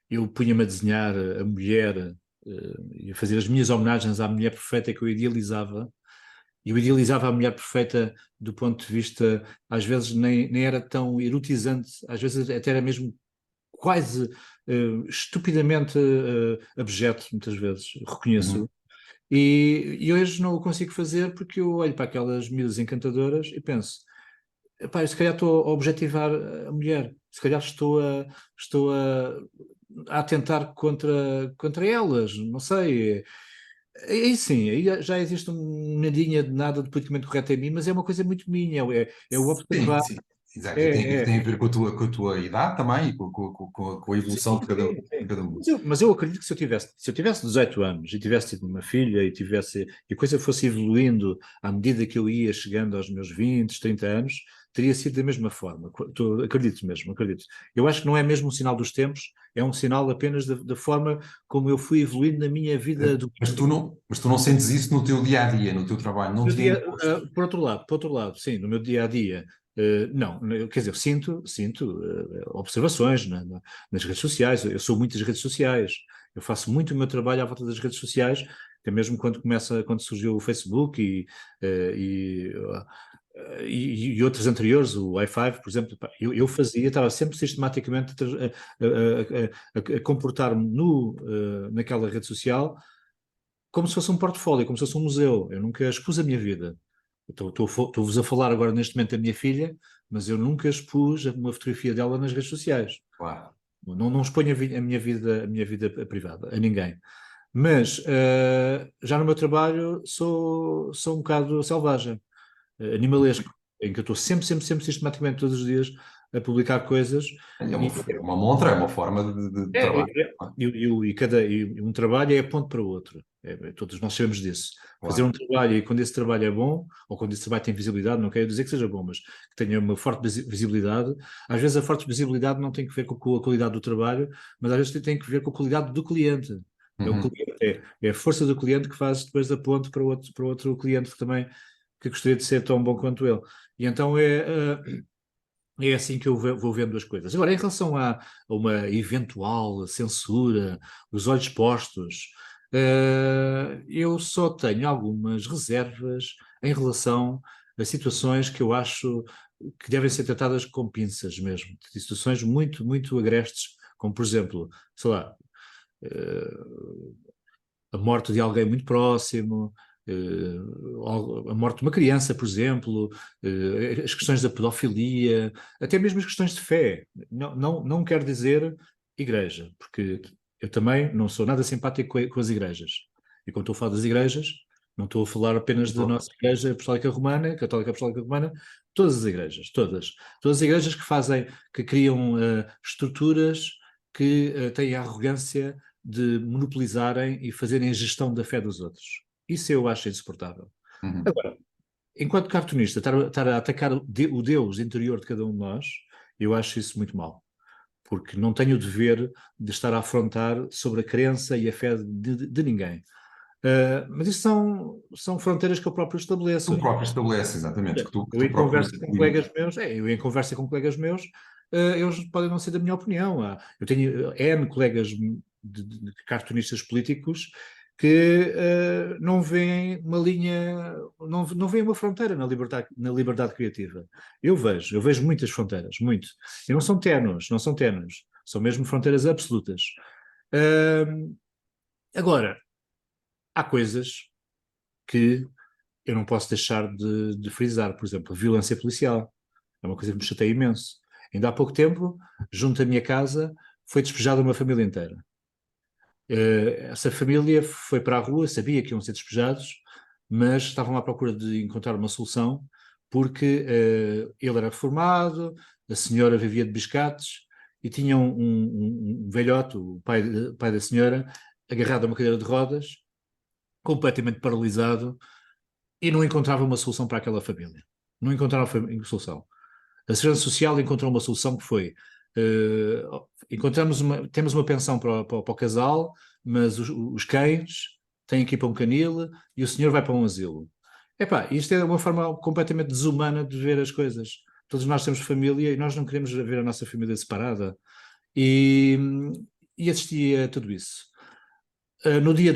eu punha-me a desenhar a mulher e a fazer as minhas homenagens à mulher perfeita que eu idealizava, eu idealizava a mulher perfeita do ponto de vista, às vezes nem era tão erotizante, às vezes até era mesmo quase estupidamente abjeto, muitas vezes, reconheço. Uhum. E hoje não o consigo fazer porque eu olho para aquelas miúdas encantadoras e penso, epá, se calhar estou a objetivar a mulher, se calhar estou a atentar contra elas, não sei. Aí sim, aí já existe um nadinha de nada de politicamente correto em mim, mas é uma coisa muito minha, é o Sim, observar, sim, exato. E é, tem a ver com a tua idade também e com a evolução sim, de cada, sim, de sim. cada um. Mas eu acredito que se eu tivesse 18 anos e tivesse tido uma filha e a coisa fosse evoluindo à medida que eu ia chegando aos meus 20, 30 anos, teria sido da mesma forma. Acredito mesmo, acredito. Eu acho que não é mesmo um sinal dos tempos, é um sinal apenas da forma como eu fui evoluindo na minha vida doméstica. Mas tu não sentes isso no teu dia a dia, no teu trabalho, não No te é dia, imposto. por outro lado, sim, no meu dia a dia, não, quer dizer, eu sinto observações nas redes sociais, eu sou muito das redes sociais, eu faço muito o meu trabalho à volta das redes sociais, até mesmo quando surgiu o Facebook eh, e, e outros anteriores, o i5, por exemplo, pá, eu estava sempre sistematicamente a comportar-me naquela rede social como se fosse um portfólio, como se fosse um museu. Eu nunca expus a minha vida. Estou-vos a falar agora neste momento da minha filha, mas eu nunca expus uma fotografia dela nas redes sociais. Claro. Não exponho a minha vida privada a ninguém. Mas já no meu trabalho sou um bocado selvagem, animalesco, em que eu estou sempre, sempre, sempre, sistematicamente, todos os dias, a publicar coisas. É uma montra, é uma forma de É, trabalho. é, é. E um trabalho é ponto para o outro. Todos nós sabemos disso. Fazer Claro. um trabalho e quando esse trabalho é bom, ou quando esse trabalho tem visibilidade, não quero dizer que seja bom, mas que tenha uma forte visibilidade. Às vezes a forte visibilidade não tem que ver com a qualidade do trabalho, mas às vezes tem que ver com a qualidade do cliente. É o Uhum. cliente, é a força do cliente que faz depois a ponte para outro cliente que também que gostaria de ser tão bom quanto ele. E então é assim que eu vou vendo as coisas. Agora, em relação a uma eventual censura, os olhos postos, eu só tenho algumas reservas em relação a situações que eu acho que devem ser tratadas com pinças mesmo. Situações muito, muito agrestes, como por exemplo, sei lá, eh, a morte de alguém muito próximo, a morte de uma criança, por exemplo, as questões da pedofilia, até mesmo as questões de fé. Não quero dizer igreja, porque eu também não sou nada simpático com as igrejas. E quando estou a falar das igrejas, não estou a falar apenas da nossa Igreja Apostólica Romana, Católica Apostólica Romana, todas as igrejas, todas. Todas as igrejas que criam estruturas que têm a arrogância de monopolizarem e fazerem a gestão da fé dos outros. Isso eu acho insuportável. Uhum. Agora, enquanto cartunista, estar a atacar o Deus interior de cada um de nós, eu acho isso muito mal. Porque não tenho o dever de estar a afrontar sobre a crença e a fé de ninguém. Mas isso são fronteiras que eu próprio Tu estabeleço. próprio estabeleces, exatamente, que Eu tu em próprio conversa com limites. colegas meus, eles podem não ser da minha opinião. Eu tenho N colegas de cartunistas políticos que não veem uma linha, não veem uma fronteira na liberdade criativa. Eu vejo muitas fronteiras, muito. E não são ténues, são mesmo fronteiras absolutas. Uh, Agora, há coisas que eu não posso deixar de frisar, por exemplo, a violência policial. É uma coisa que me chateia imenso. Ainda há pouco tempo, junto à minha casa, foi despejada uma família inteira. Essa família foi para a rua, sabia que iam ser despejados, mas estavam à procura de encontrar uma solução, porque ele era reformado, a senhora vivia de biscates e tinha um velhote, o pai da senhora, agarrado a uma cadeira de rodas, completamente paralisado, e não encontrava uma solução para aquela família. Não encontrava solução. A Segurança Social encontrou uma solução que foi: eh, temos uma pensão para o casal, mas os cães têm que ir para um canil e o senhor vai para um asilo. Epá, isto é uma forma completamente desumana de ver as coisas. Todos nós temos família e nós não queremos ver a nossa família separada. E, e assisti a tudo isso. No dia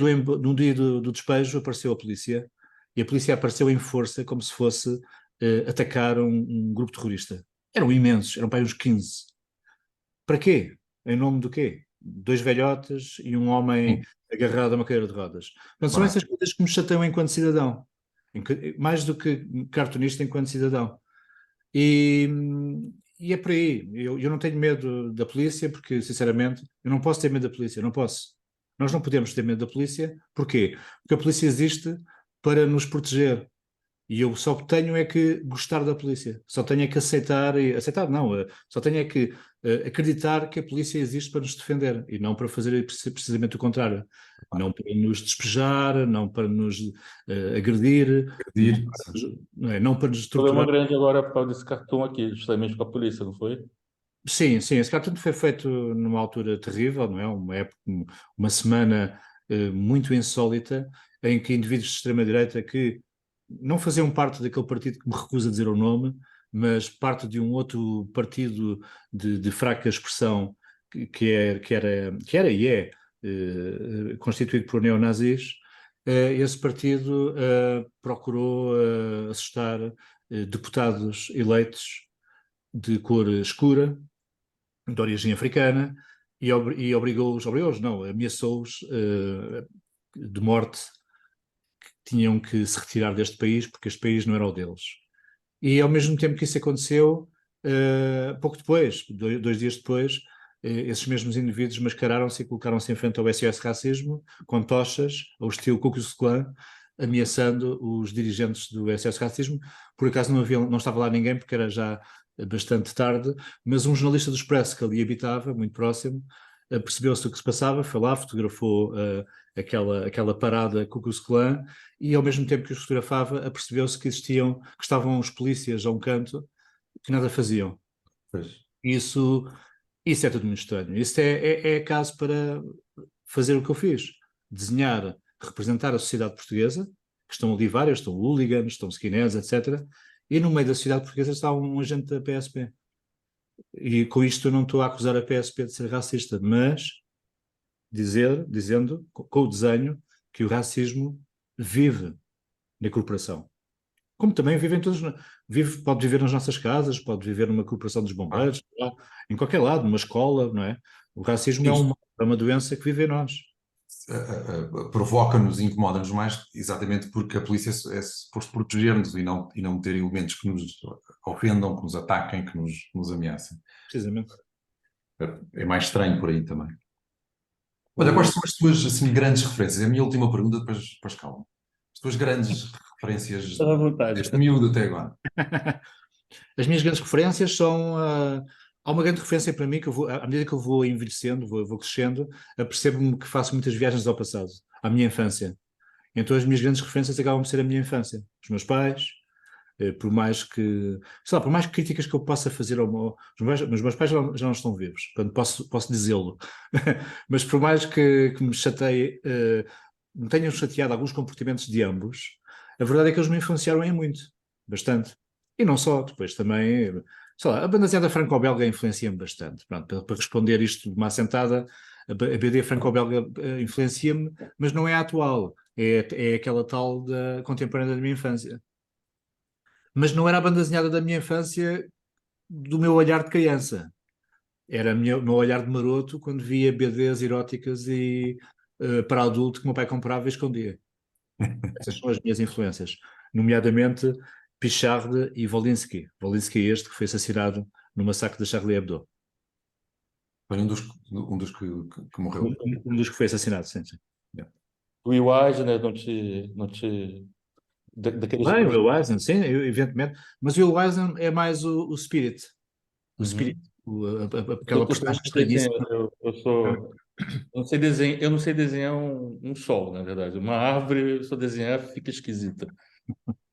do despejo apareceu a polícia e a polícia apareceu em força como se fosse atacar um grupo terrorista. Eram imensos, eram para aí uns 15. Para quê? Em nome do quê? Dois velhotes e um homem Sim, agarrado a uma cadeira de rodas. Portanto, são verdade. essas coisas que me chateiam enquanto cidadão. Mais do que cartunista enquanto cidadão. E, e é por aí. Eu não tenho medo da polícia, porque, sinceramente, eu não posso ter medo da polícia. Não posso. Nós não podemos ter medo da polícia. Porquê? Porque a polícia existe para nos proteger. E eu só tenho é que gostar da polícia. Só tenho é que aceitar, aceitar não, só tenho é que acreditar que a polícia existe para nos defender e não para fazer precisamente o contrário. Não para nos despejar, não para nos agredir, não Pedir, para sim. não para nos Problema torturar. grande agora por causa desse cartão aqui, justamente com a polícia, não foi? Sim, sim, esse cartoon foi feito numa altura terrível, não é? Uma época, uma semana muito insólita, em que indivíduos de extrema-direita que não faziam parte daquele partido que me recusa a dizer o nome, mas parte de um outro partido de fraca expressão que era e é constituído por neonazis, esse partido procurou assustar deputados eleitos de cor escura, de origem africana, e obrigou-os, não, ameaçou-os de morte, tinham que se retirar deste país porque este país não era o deles. E ao mesmo tempo que isso aconteceu, pouco depois, 2 dias depois, esses mesmos indivíduos mascararam-se e colocaram-se em frente ao SOS Racismo com tochas, ao estilo Ku Klux Klan, ameaçando os dirigentes do SOS Racismo. Por acaso não estava lá ninguém, porque era já bastante tarde, mas um jornalista do Expresso que ali habitava, muito próximo, percebeu-se o que se passava, foi lá, fotografou aquela parada Ku Klux Klan, e ao mesmo tempo que os fotografava, apercebeu-se que estavam os polícias a um canto que nada faziam. Pois. Isso, isso é tudo muito estranho. Isso é caso para fazer o que eu fiz: desenhar, representar a sociedade portuguesa, que estão ali várias, estão hooligans, estão skinheads, etc. E no meio da sociedade portuguesa está um agente da PSP. E com isto eu não estou a acusar a PSP de ser racista, mas dizendo, com o desenho, que o racismo vive na corporação. Como também vivem todos, pode viver nas nossas casas, pode viver numa corporação dos Ah, bombeiros, em qualquer lado, numa escola, não é? O racismo é sim, é uma doença que vive em nós. provoca-nos, incomoda-nos mais, exatamente porque a polícia é suposto proteger-nos e não ter elementos que nos ofendam, que nos ataquem, que nos ameacem. Precisamente. É mais estranho por aí também. Olha, quais O, são as tuas assim, grandes referências? É a minha última pergunta, depois calma. As tuas grandes referências à vontade. deste miúdo até agora. As minhas grandes referências são. Há uma grande referência para mim que à medida que eu vou envelhecendo, vou crescendo, apercebo-me que faço muitas viagens ao passado, à minha infância. Então as minhas grandes referências acabam por ser a minha infância. Os meus pais, por mais que, sei lá, por mais críticas que eu possa fazer os meus pais já não estão vivos, portanto posso dizê-lo. Mas por mais que me chateie, me tenham chateado alguns comportamentos de ambos, a verdade é que eles me influenciaram em muito, bastante. E não só, depois também, sei lá, a banda desenhada franco-belga influencia-me bastante. Pronto, para responder isto de uma assentada, a BD franco-belga influencia-me, mas não é a atual, é aquela tal da contemporânea da minha infância. Mas não era a banda desenhada da minha infância do meu olhar de criança. Era o meu olhar de maroto quando via BDs eróticas e para adulto que o meu pai comprava e escondia. Essas são as minhas influências, nomeadamente Pichard e Volinsky. Volinsky é este que foi assassinado no massacre de Charlie Hebdo. Foi um dos que morreu. Um dos que foi assassinado, sim, sim. Yeah. O Will Eisner não te daqueles. Bem, o Will Eisner, sim, evidentemente. Mas o Will Eisner é mais o Spirit. O Spirit. Uhum. Aquela Eu personagem não sei quem é, estranhíssima. eu não sei desenhar um sol, na verdade. Uma árvore, se eu desenhar, fica esquisita.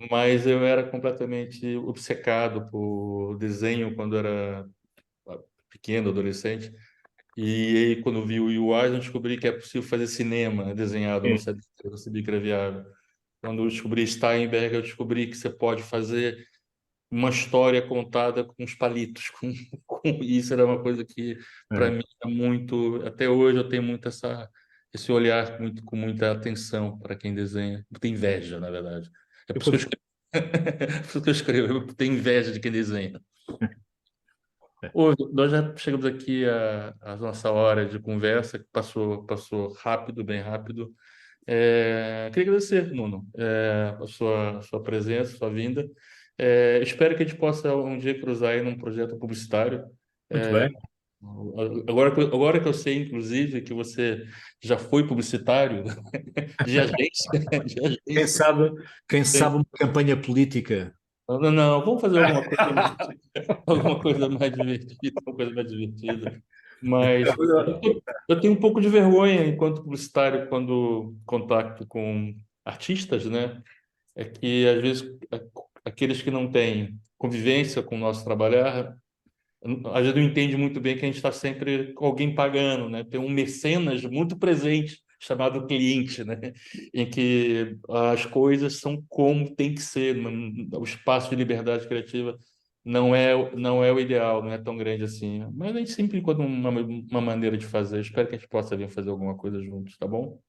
Mas eu era completamente obcecado por desenho quando era pequeno, adolescente. E aí, quando eu vi o Will Eisner, eu descobri que é possível fazer cinema desenhado, eu não sabia que era viável. Quando eu descobri Steinberg, eu descobri que você pode fazer uma história contada com os palitos. Isso era uma coisa que, para É. mim, é muito. Até hoje eu tenho muito esse olhar com muita atenção para quem desenha, muita inveja, na verdade. É por isso que eu escrevo. Por isso que eu escrevo, eu tenho inveja de quem desenha. Ô, nós já chegamos aqui à nossa hora de conversa, que passou rápido, bem rápido. Queria agradecer, Nuno, a sua presença, a sua vinda. Espero que a gente possa um dia cruzar aí num projeto publicitário. Muito bem. Agora que eu sei, inclusive, que você já foi publicitário de agência, de Quem agência. sabe, quem sabe uma campanha política. Não, não, não, vamos fazer alguma coisa, alguma coisa mais divertida, uma coisa mais divertida. Mas eu tenho um pouco de vergonha enquanto publicitário quando contato com artistas, né? É que às vezes aqueles que não têm convivência com o nosso trabalhar, às vezes não entende muito bem que a gente está sempre com alguém pagando, né? Tem um mecenas muito presente chamado cliente, né? Em que as coisas são como tem que ser, o espaço de liberdade criativa não é o ideal, não é tão grande assim. Mas a gente sempre encontra uma maneira de fazer. Espero que a gente possa vir fazer alguma coisa juntos, tá bom?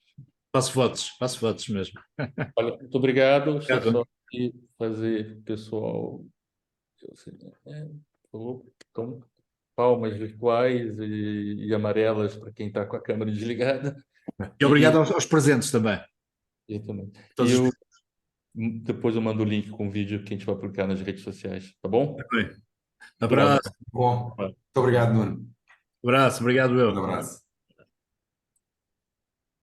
Faço votos mesmo. Olha, muito obrigado. Deixa eu só Obrigado. aqui fazer pessoal. Então, palmas virtuais e amarelas para quem está com a câmera desligada. E obrigado aos presentes também. E também. E Todos os... depois eu mando o link com o vídeo que a gente vai publicar nas redes sociais, tá bom? Bem. Obrigado. Abraço, Bom, muito obrigado, Nuno. obrigado Um eu. abraço.